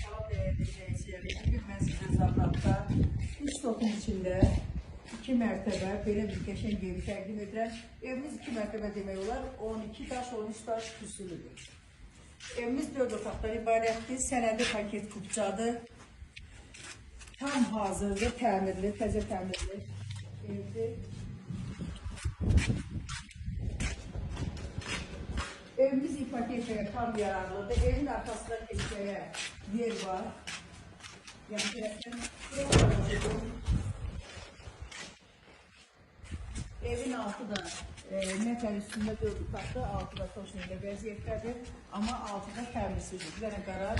Salam değerli izleyicilerim. Bugün ben size Zabrat'ta 3 stokun içinde 2 mərtəbə belə bir qəşəng evi təqdim edirəm. Evimiz 2 mərtəbə demək olar, 12 daş, 13 daş küsülüdür. Evimiz 4 otaqdan ibarətdir, sənədi paket kupçadır. Tam hazırdır, təmirli, təzə təmirli evdir. Evimiz ipotekaya tam yararlıdır. Evin arkasında keçkəyə yer var. Evin altı da metal üstünde 4 otaqda, altı da toşnuyla vəziyyətdədir. Amma altı da təmirsizdir. Bir dənə qaraj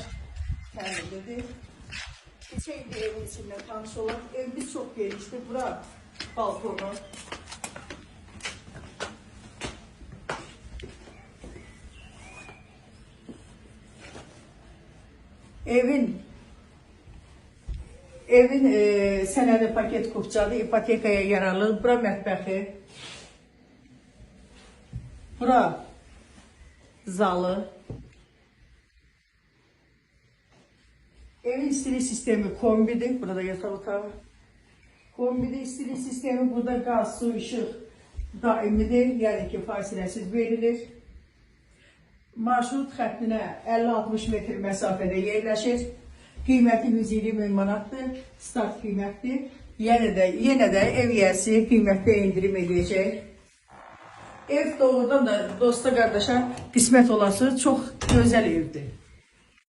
təmirlidir. Keçək evin içindən tanış olaq. Evimiz çox genişdir. Bura balkonu. Evin sənədi paket kupçadır, ipotekaya yararlı. Bura mətbəxi, bura zalı. Evin istilik sistemi kombidir, burada yatak otağı. Kombidir, istilik sistemi, burada gaz, su, işıq daimidir, yəni ki fasiləsiz verilir. Marşrut xəttinə 50-60 metr məsafədə yerləşir. Qiyməti 120 min manatdır, start qiymətdir. Yenə də ev yiyəsi qiymətdə indirim edəcək. Ev doğrudan da dosta qardaşa qismət olası çox gözəl evdir.